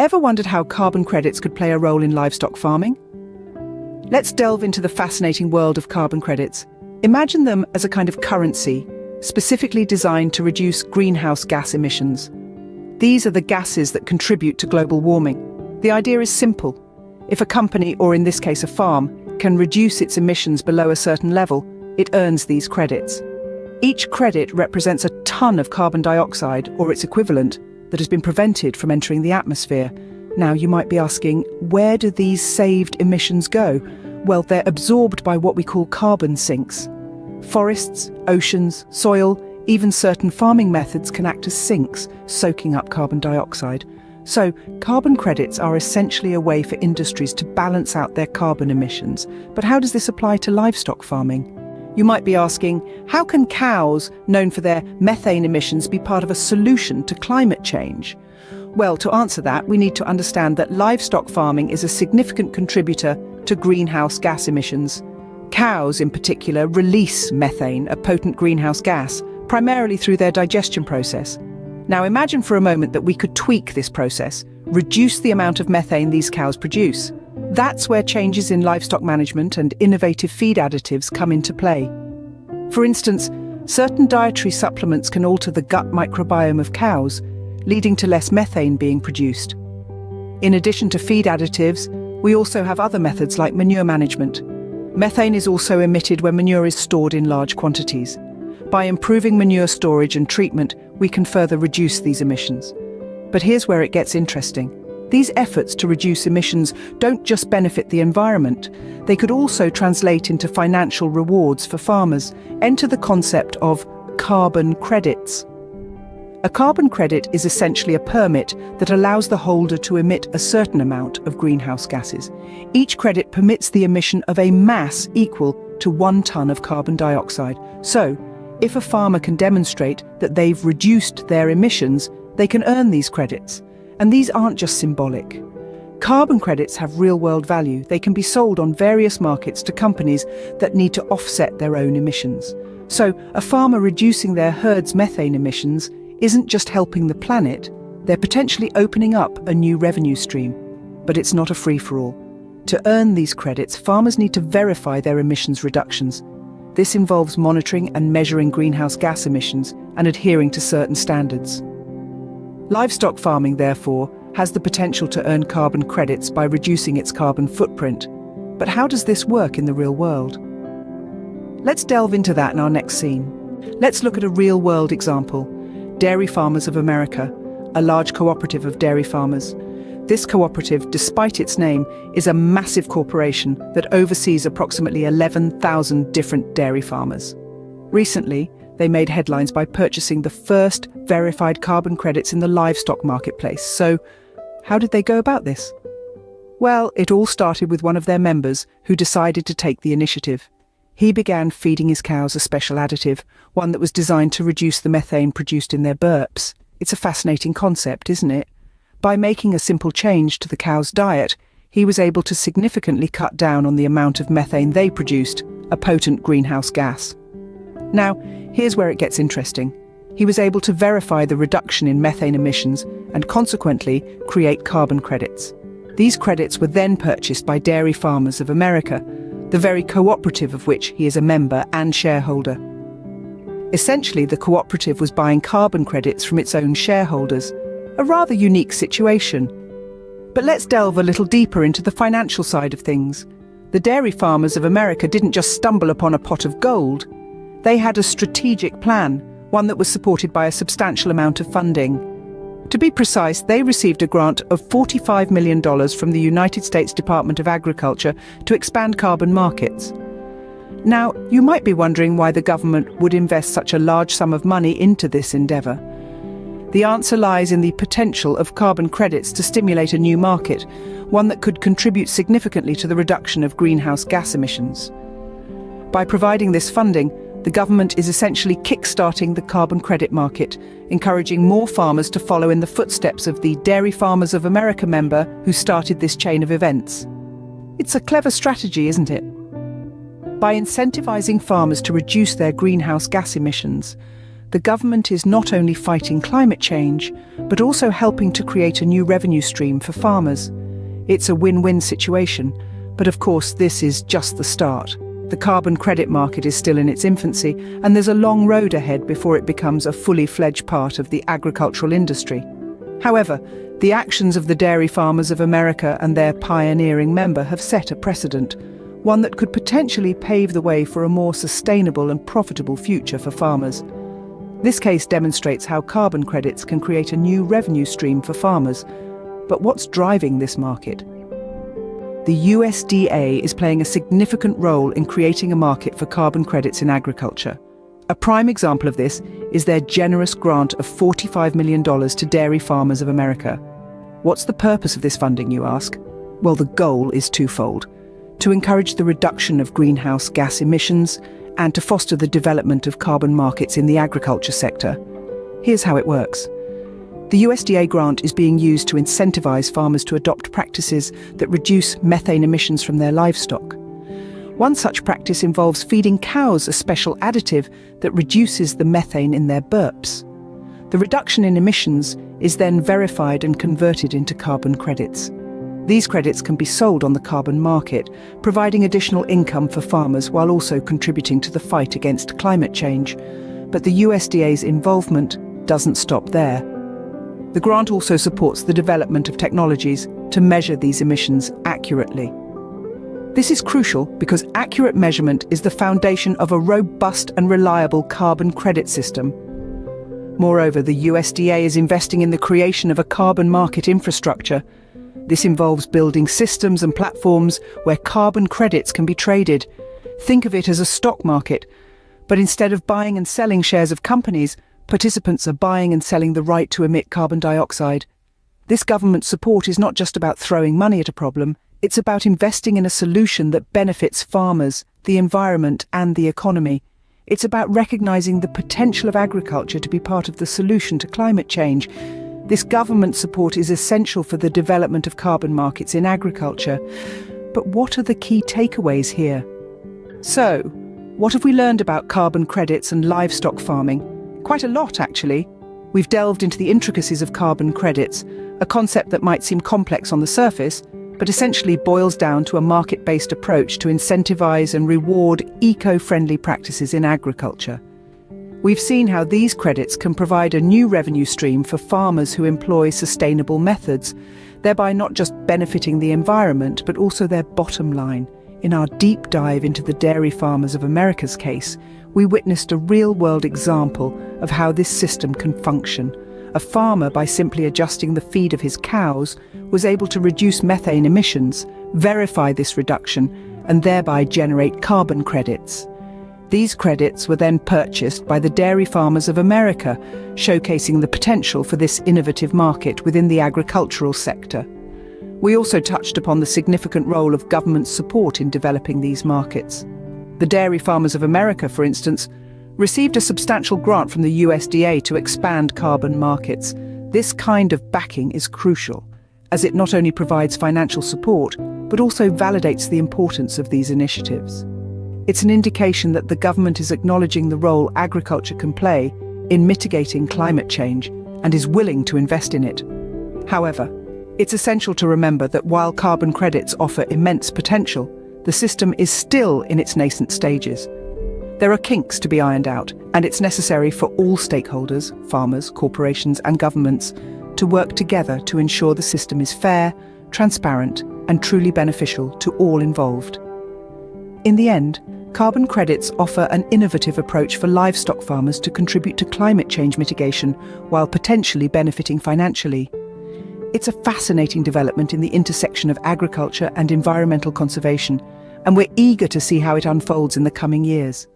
Ever wondered how carbon credits could play a role in livestock farming? Let's delve into the fascinating world of carbon credits. Imagine them as a kind of currency, specifically designed to reduce greenhouse gas emissions. These are the gases that contribute to global warming. The idea is simple. If a company, or in this case a farm, can reduce its emissions below a certain level, it earns these credits. Each credit represents a ton of carbon dioxide, or its equivalent, that has been prevented from entering the atmosphere. Now you might be asking, where do these saved emissions go? Well, they're absorbed by what we call carbon sinks. Forests, oceans, soil, even certain farming methods can act as sinks, soaking up carbon dioxide. So, carbon credits are essentially a way for industries to balance out their carbon emissions. But how does this apply to livestock farming? You might be asking, how can cows, known for their methane emissions, be part of a solution to climate change? Well, to answer that, we need to understand that livestock farming is a significant contributor to greenhouse gas emissions. Cows, in particular, release methane, a potent greenhouse gas, primarily through their digestion process. Now imagine for a moment that we could tweak this process, reduce the amount of methane these cows produce. That's where changes in livestock management and innovative feed additives come into play. For instance, certain dietary supplements can alter the gut microbiome of cows, leading to less methane being produced. In addition to feed additives, we also have other methods like manure management. Methane is also emitted when manure is stored in large quantities. By improving manure storage and treatment, we can further reduce these emissions. But here's where it gets interesting. These efforts to reduce emissions don't just benefit the environment, they could also translate into financial rewards for farmers. Enter the concept of carbon credits. A carbon credit is essentially a permit that allows the holder to emit a certain amount of greenhouse gases. Each credit permits the emission of a mass equal to 1 ton of carbon dioxide. So, if a farmer can demonstrate that they've reduced their emissions, they can earn these credits. And these aren't just symbolic. Carbon credits have real-world value. They can be sold on various markets to companies that need to offset their own emissions. So, a farmer reducing their herd's methane emissions isn't just helping the planet, they're potentially opening up a new revenue stream. But it's not a free-for-all. To earn these credits, farmers need to verify their emissions reductions. This involves monitoring and measuring greenhouse gas emissions and adhering to certain standards. Livestock farming, therefore, has the potential to earn carbon credits by reducing its carbon footprint. But how does this work in the real world? Let's delve into that in our next scene. Let's look at a real-world example. Dairy Farmers of America, a large cooperative of dairy farmers. This cooperative, despite its name, is a massive corporation that oversees approximately 11,000 different dairy farmers. Recently, they made headlines by purchasing the first verified carbon credits in the livestock marketplace. So, how did they go about this? Well, it all started with one of their members who decided to take the initiative. He began feeding his cows a special additive, one that was designed to reduce the methane produced in their burps. It's a fascinating concept, isn't it? By making a simple change to the cow's diet, he was able to significantly cut down on the amount of methane they produced, a potent greenhouse gas. Now, here's where it gets interesting. He was able to verify the reduction in methane emissions and consequently create carbon credits. These credits were then purchased by Dairy Farmers of America, the very cooperative of which he is a member and shareholder. Essentially, the cooperative was buying carbon credits from its own shareholders, a rather unique situation. But let's delve a little deeper into the financial side of things. The Dairy Farmers of America didn't just stumble upon a pot of gold. They had a strategic plan, one that was supported by a substantial amount of funding. To be precise, they received a grant of $45 million from the United States Department of Agriculture to expand carbon markets. Now, you might be wondering why the government would invest such a large sum of money into this endeavour. The answer lies in the potential of carbon credits to stimulate a new market, one that could contribute significantly to the reduction of greenhouse gas emissions. By providing this funding, the government is essentially kick-starting the carbon credit market, encouraging more farmers to follow in the footsteps of the Dairy Farmers of America member who started this chain of events. It's a clever strategy, isn't it? By incentivizing farmers to reduce their greenhouse gas emissions, the government is not only fighting climate change, but also helping to create a new revenue stream for farmers. It's a win-win situation, but of course this is just the start. The carbon credit market is still in its infancy, and there's a long road ahead before it becomes a fully fledged part of the agricultural industry. However, the actions of the dairy farmers of America and their pioneering member have set a precedent, one that could potentially pave the way for a more sustainable and profitable future for farmers. This case demonstrates how carbon credits can create a new revenue stream for farmers. But what's driving this market? The USDA is playing a significant role in creating a market for carbon credits in agriculture. A prime example of this is their generous grant of $45 million to dairy farmers of America. What's the purpose of this funding, you ask? Well, the goal is twofold: to encourage the reduction of greenhouse gas emissions and to foster the development of carbon markets in the agriculture sector. Here's how it works. The USDA grant is being used to incentivize farmers to adopt practices that reduce methane emissions from their livestock. One such practice involves feeding cows a special additive that reduces the methane in their burps. The reduction in emissions is then verified and converted into carbon credits. These credits can be sold on the carbon market, providing additional income for farmers while also contributing to the fight against climate change. But the USDA's involvement doesn't stop there. The grant also supports the development of technologies to measure these emissions accurately. This is crucial because accurate measurement is the foundation of a robust and reliable carbon credit system. Moreover, the USDA is investing in the creation of a carbon market infrastructure. This involves building systems and platforms where carbon credits can be traded. Think of it as a stock market, but instead of buying and selling shares of companies, participants are buying and selling the right to emit carbon dioxide. This government support is not just about throwing money at a problem, it's about investing in a solution that benefits farmers, the environment, and the economy. It's about recognizing the potential of agriculture to be part of the solution to climate change. This government support is essential for the development of carbon markets in agriculture. But what are the key takeaways here? So, what have we learned about carbon credits and livestock farming? Quite a lot, actually. We've delved into the intricacies of carbon credits, a concept that might seem complex on the surface, but essentially boils down to a market-based approach to incentivize and reward eco-friendly practices in agriculture. We've seen how these credits can provide a new revenue stream for farmers who employ sustainable methods, thereby not just benefiting the environment, but also their bottom line. In our deep dive into the dairy farmers of America's case, we witnessed a real-world example of how this system can function. A farmer, by simply adjusting the feed of his cows, was able to reduce methane emissions, verify this reduction, and thereby generate carbon credits. These credits were then purchased by the dairy farmers of America, showcasing the potential for this innovative market within the agricultural sector. We also touched upon the significant role of government support in developing these markets. The dairy farmers of America, for instance, received a substantial grant from the USDA to expand carbon markets. This kind of backing is crucial, as it not only provides financial support, but also validates the importance of these initiatives. It's an indication that the government is acknowledging the role agriculture can play in mitigating climate change and is willing to invest in it. However, it's essential to remember that while carbon credits offer immense potential, the system is still in its nascent stages. There are kinks to be ironed out, and it's necessary for all stakeholders, farmers, corporations, and governments, to work together to ensure the system is fair, transparent, and truly beneficial to all involved. In the end, carbon credits offer an innovative approach for livestock farmers to contribute to climate change mitigation while potentially benefiting financially. It's a fascinating development in the intersection of agriculture and environmental conservation, and we're eager to see how it unfolds in the coming years.